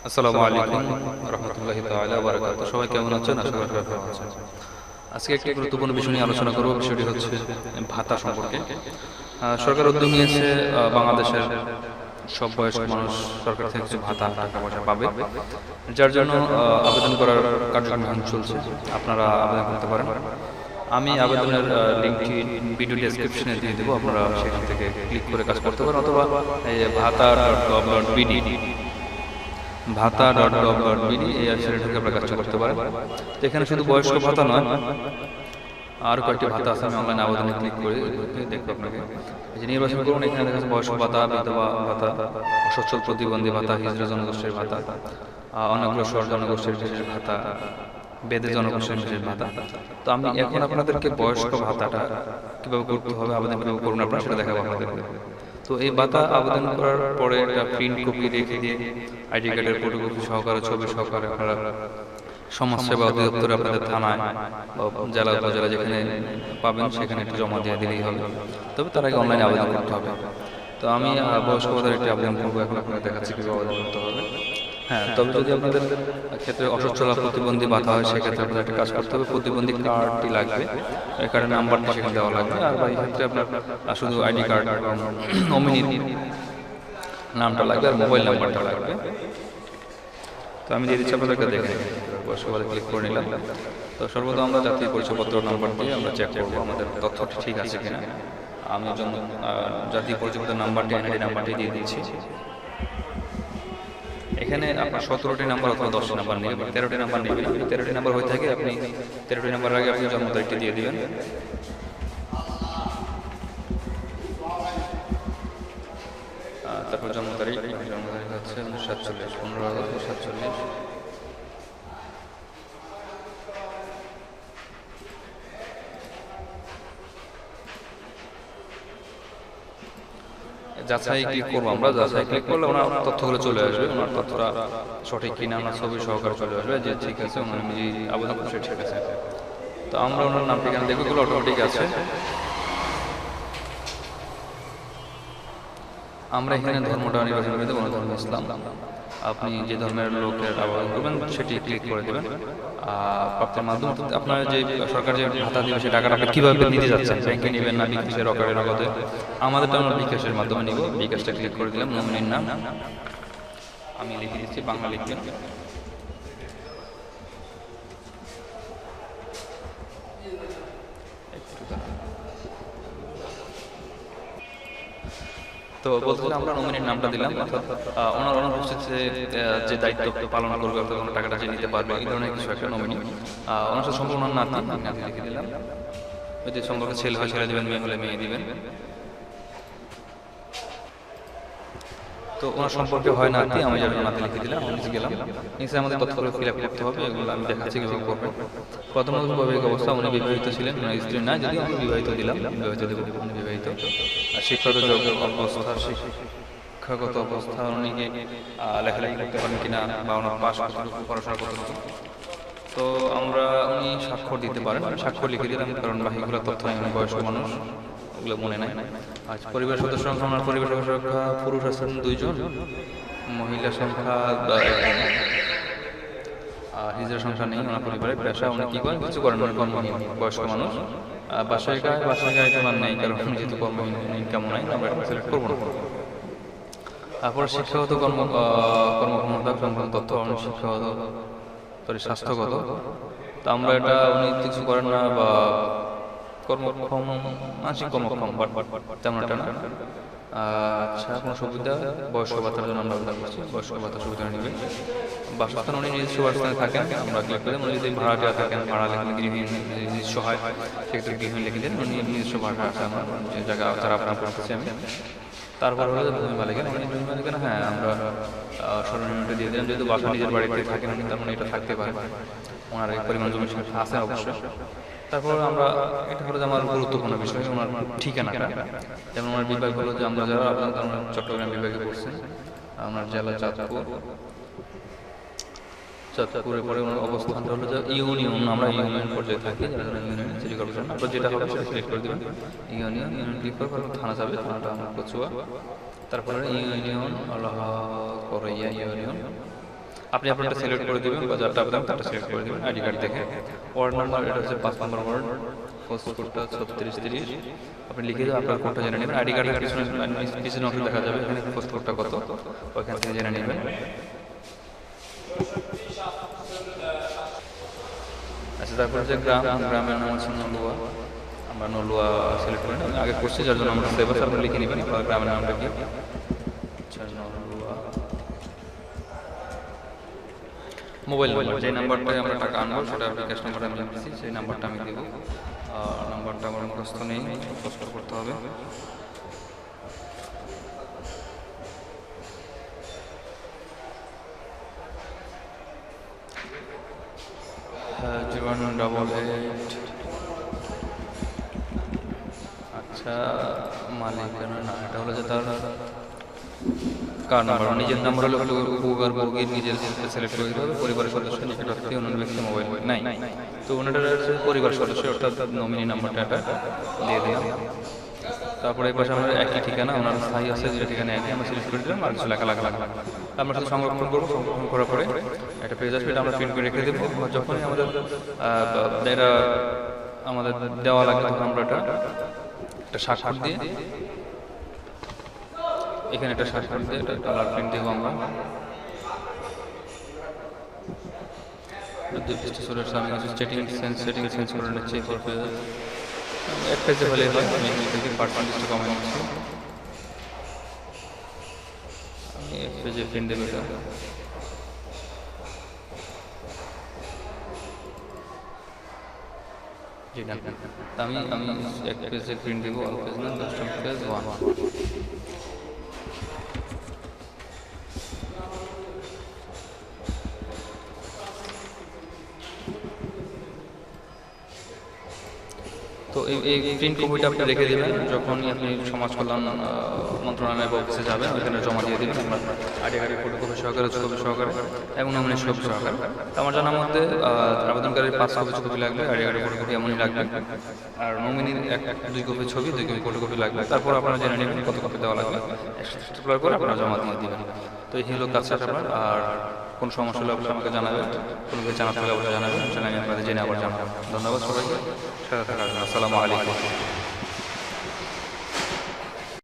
আসসালামু আলাইকুম রহমতুল্লাহি তাআলা ওয়া বারাকাতুহু। সবাই কেমন আছেন? আশা করি সবাই ভালো আছেন। আজকে একটি গুরুত্বপূর্ণ বিষয় নিয়ে আলোচনা করব। বিষয়টি হচ্ছে ভাতা সম্পর্কে। সরকার উদ্যোগ নিয়েছে বাংলাদেশের সব বয়স্ক মানুষ সরকার থেকে কিছু ভাতা টাকা পয়সা পাবে, যার জন্য আবেদন করার কার্যক্রম এখন চলছে। আপনারা আবেদন করতে পারেন। আমি আবেদনের লিঙ্কটি ভিডিও ডেসক্রিপশনে দিয়ে দেবো, আপনারা সেখান থেকে ক্লিক করে কাজ করতে পারেন, অথবা ভাতা.gov.bd ভাতা.gov.bd এই ওয়েবসাইটে ঢুকে আপনারা কাজ করতে পারেন। তো এখানে শুধু বয়স্ক ভাতা নয়, আর কয়েকটি ভাতা আছে। আমি অনলাইন আবেদনে ক্লিক করে দেখবো আপনাকে। এই যে নির্বাচন করুন, এখানে দেখা যাচ্ছে বয়স্ক ভাতা, বিধবা ভাতা, অসচ্ছল প্রতিবন্ধী ভাতা, হিজড়া জনগোষ্ঠীর ভাতা, অনগ্রসর জনগোষ্ঠীর বিশেষ ভাতা, বেদে জনগোষ্ঠীর বিশেষ ভাতা। তো আমি এখন আপনাদেরকে বয়স্ক ভাতাটা কিভাবে করতে হবে, আবেদন কিভাবে করুন আপনারা, সেটা দেখাবো আপনাদেরকে। তো এই ভাতা আবেদন করার পরে একটা প্রিন্ট কপি রেখে দিয়ে আইডি কার্ডের ফটোকপি সহকারে, ছবি সহকারে আপনারা সমাজসেবা অধিদপ্তরে আপনাদের থানায় বা জেলা উপজেলা যেখানে পাবেন সেখানে একটু জমা দিয়ে দিলেই হবে। তবে তার আগে অনলাইনে আবেদন করতে হবে। তো আমি বয়স্ক ভাতার একটি আবেদন করবো, এখন আপনাকে দেখাচ্ছি কীভাবে আবেদন করতে হবে। হ্যাঁ, তবে যদি আপনাদের ক্ষেত্রে অসচ্ছল প্রতিবন্ধী ভাতা হয়, সেক্ষেত্রে আপনাদের একটা কাজ করতে হবে, প্রতিবন্ধী কার্ডটি লাগবে, এই কার্ডের নাম্বারটা সেখানে দেওয়া লাগবে। আর বা এই ক্ষেত্রে আপনার শুধু আইডি কার্ড এবং নমিনির নামটা লাগবে আর মোবাইল নাম্বারটা লাগবে। তো আমি দিয়ে দিচ্ছি আপনাদেরকে, দেখে বয়স্ক ভাতা ক্লিক করে নিলাম। তো সর্বদা আমরা জাতীয় পরিচয়পত্র নাম্বার দিয়ে আমরা চেক করবো আমাদের তথ্যটি ঠিক আছে কিনা। আমি জাতীয় পরিচয়পত্র নাম্বারটি, এনআইডি নাম্বারটি দিয়ে দিচ্ছি। এখানে আপনার 17টি নাম্বার অথবা 10টি নাম্বার নেবেন, 13টি নাম্বার নেবেন। 13টি নাম্বার হয়ে থাকে, আপনি 13টি নাম্বার আগে আপনি জন্ম তারিখটি দিয়ে দিবেন। তারপর জন্ম তারিখ হচ্ছে 1947, 15 আগস্ট 1947। যাচাই ক্লিক করবো আমরা। যাচাই ক্লিক করলে ওনার তথ্যগুলো চলে আসবে, ওনার তথ্যটা সঠিক কিনা ওনার ছবি সহকারে চলে আসবে যে ঠিক আছে, ওনার যে আবেদন করছে ঠিক আছে। তো আমরা ওনার নাম ঠিকানা দেখবো, এগুলো অটোমেটিক আছে। আমরা এখানে ধর্মটা নির্বাচন করে দেবো, ধর্ম ইসলাম। আপনি যে ধর্মের লোকের আবেদন করবেন সেটি ক্লিক করে দেবেন। প্রাপ্তির মাধ্যম আপনার যে সরকার যে ভাতা দেবে সে টাকাটা কীভাবে নিতে যাচ্ছেন, ব্যাংকে নেবেন না বিকাশে, রকেটে, নগদে? আমাদেরটা আমরা বিকাশের মাধ্যমে নিব। বিকাশটা ক্লিক করে দিলাম। নমিনির নাম আমি লিখে দিচ্ছি, বাংলা লিখবেন। তো বলতে আমরা নমিনির নামটা দিলাম, অর্থাৎ ওনার অনুপস্থিতিতে যে দায়িত্ব পালন করবে অর্থাৎ ওনার টাকাটা যে নিতে পারবে, এই ধরনের কিছু একটা নমিনি। ওনার সাথে সম্পূর্ণ নাতি লিখে দিলাম। যদি সম্পর্কে ছেলে হয় ছেলে দিবেন, মেয়ে হলে মেয়ে দিবেন। তো ওনার সম্পর্কে হয় নাতি, আমি যার নাতি লিখে দিলাম। নিচে গেলাম, নিচে আমাদের তথ্যগুলো ফিল আপ করতে হবে, এগুলো আমি দেখাচ্ছি কীভাবে করবেন। প্রথমত বৈবাহিক অবস্থা, উনি বিবাহিত ছিলেন, উনি স্ত্রী না, যদি আমি বিবাহিত দিলাম, বিবাহিত দেব, উনি বিবাহিত। আর শিক্ষাগত অবস্থা, শিক্ষাগত অবস্থা উনিকে লেখালেখি করতে পারেন কিনা, বা ওনার পাশ পড়াশোনা করতে পারেন। তো আমরা উনি স্বাক্ষর দিতে পারেন, স্বাক্ষর লিখে দিলাম, কারণ বাকিগুলো তথ্য আমি বয়স্ক মানুষ, ওগুলো মনে নাই। আজ পরিবার সদস্য সংখ্যা, আমার পরিবার সদস্য সংখ্যা পুরুষ আছেন 2 জন, মহিলা সংখ্যা 1 জন, আর হিজড়া সংখ্যা নেই ওনার পরিবারে। পেশা উনি কি করেন? কিছু করেন, মানে কর্মহীন বয়স্ক মানুষ। বাসায় গায়ে তোমার নেই, কারণ উনি যেহেতু কর্মহীন, ইনকাম নাই, আমরা সিলেক্ট করবো না। তারপর শিক্ষাগত কর্মক্ষমতা সম্পন্ন তথ্য, শিক্ষাগত স্বাস্থ্যগত। তো আমরা এটা উনি কিছু করেন না বা কর্মক্ষম, মানসিক কর্মক্ষম, তেমন একটা না। আচ্ছা, কোনো সুবিধা? বয়স্ক ভাতার জন্য আমরা আবেদন করছি, বয়স্ক ভাতার সুবিধা নেবেন। বাসস্থান উনি নিজস্ব বাসস্থানে থাকেন, আমরা ক্লিক করে উনি যদি ভাড়াটিয়া থাকেন, ভাড়া লিখে গৃহহীন নিজস্ব হয়, সেক্ষেত্রে গৃহহীন লিখে দেন। উনি নিজস্ব ভাড়া আছে আমার যে জায়গা তারা আপনার করতেছি আমি। তারপর হলো ভূমি মালিকানা, উনি ভূমি মালিকানা, হ্যাঁ আমরা সর্বনিম্নটা দিয়ে দিলাম। যেহেতু বাসা নিজের বাড়িতে থাকেন উনি, তার মানে এটা থাকতে পারে, ওনার এই পরিমাণ জমি আছে অবশ্যই। তারপর আমরা, এটা হলো যে আমার গুরুত্বপূর্ণ বিষয়, ওনার ঠিকানাটা। যেমন ওনার বিভাগ হলো যে আমরা যারা চট্টগ্রাম বিভাগে করছেন, আপনার জেলা চাঁদপুর, চাঁদপুরে পরে ওনার অবস্থানটা হলো যে ইউনিয়ন, আমরা ইউনিয়ন পর্যায়ে থাকি, ইউনিয়ন সিটি কর্পোরেশন। তারপর যেটা হবে সেটা সিলেক্ট করে দেবেন, ইউনিয়ন ক্লিক করে থানা যাবে, থানাটা আমার কচুয়া। তারপরে ইউনিয়ন ইউনিয়ন, আপনি আপনারটা সিলেক্ট করে দিবেন বা যারটা আবেদন তারটা সিলেক্ট করে দিবেন আইডি কার্ড দেখে। ওয়ার্ড নাম্বার এটা হচ্ছে 5 নম্বর ওয়ার্ড, পোস্ট কোডটা 3630। আপনি লিখে দিয়ে আপনার কোডটা জেনে নেবেন। আইডি কার্ডের পিছনে অংশ দেখা যাবে, এখানে পোস্ট কোডটা কত ওইখান থেকে জেনে নেবেন। আচ্ছা, তারপরে যে গ্রামের নাম হচ্ছে নলুয়া, আমরা নলুয়া সিলেক্ট করি না, আগে করছি যার জন্য আমরা সেভ আছে, আপনি লিখে নেবেন গ্রামের নামটা কি। আচ্ছা, নলুয়া। মোবাইল নাম্বার, যে নাম্বারটায় আমরা টাকা আনবো সেটা আপনি ক্যাশ নাম্বারটা আমি লিখেছি, সেই নাম্বারটা আমি দেবো। নাম্বারটা আমার মুখস্থ নেই, মুখস্থ করতে হবে। জীবন 88। আচ্ছা, মালিকানা না, এটা হলো যে তার কার নাম্বার, নিজের নাম্বার হলে উপকার ভোগীর নিজের সিলেক্ট করে দিতে হবে। পরিবারের সদস্য, নিকটবর্তী অন্য ব্যক্তি মোবাইল নাই, তো ওনাটার পরিবার সদস্য অর্থাৎ নমিনি নাম্বারটা এটা দিয়ে দিলাম। তারপরে এই পাশে আমরা একই ঠিকানা, ওনার স্থায়ী আছে যেটা ঠিকানা একই, আমরা সিলেক্ট করে দিলাম। আর কিছু লেখা আমরা শুধু সংরক্ষণ করবো। সংরক্ষণ করার পরে একটা পেজ আসবে, এটা আমরা প্রিন্ট করে রেখে দেবো। যখনই এটা আমাদের দেওয়া লাগে তখন আমরা একটা স্বাক্ষর দিয়ে এখানে একটা স্বাক্ষর দিয়ে এটা কালার প্রিন্ট দেবো আমরা। আমি কিছু সেটিং চেঞ্জ করে নিচ্ছি। এক পেজে হলে হয়, আমি এখানে পার্সেন্টেজটা কমে নিচ্ছি। আমি এক পেজে প্রিন্ট দেবো এটা। জি না, আমি এক পেজে প্রিন্ট দেবো, অল পেজ না, জাস্ট পেজ 1। তো এই প্রিন্ট কপিটা আপনি রেখে দেবেন, যখনই আপনি সমাজ কল্যাণ মন্ত্রণালয় বা অফিসে যাবেন ওইখানে জমা দিয়ে দেবেন। আপনার আইডি কার্ডের ফটোকপি সহকারে, ছবি সহকারে এবং নমিনির ছবি সহকারে। আমার জানার মধ্যে আবেদনকারীর 5 কপি লাগবে, আইডি কার্ডের ফটোকপি এমনই লাগবে, আর নমিনির 2 কপি ছবি, 2 কপি ফটোকপি লাগবে। তারপর আপনারা জেনে নেবেন কত কপি দেওয়া লাগবে, একসাথে করে আপনারা জমা দিয়ে দেবেন। তো এই হলো কাজটা আপনার। আর কোন সমস্যা হলে অবশ্যই আমাকে জানাবেন, কোনো কিছু জানাতে হলে অবশ্যই জানাবেন, আমি আপনাদের জেনে আবার জানাবো। ধন্যবাদ সবাইকে সাথে থাকার জন্য। আসসালামু আলাইকুম।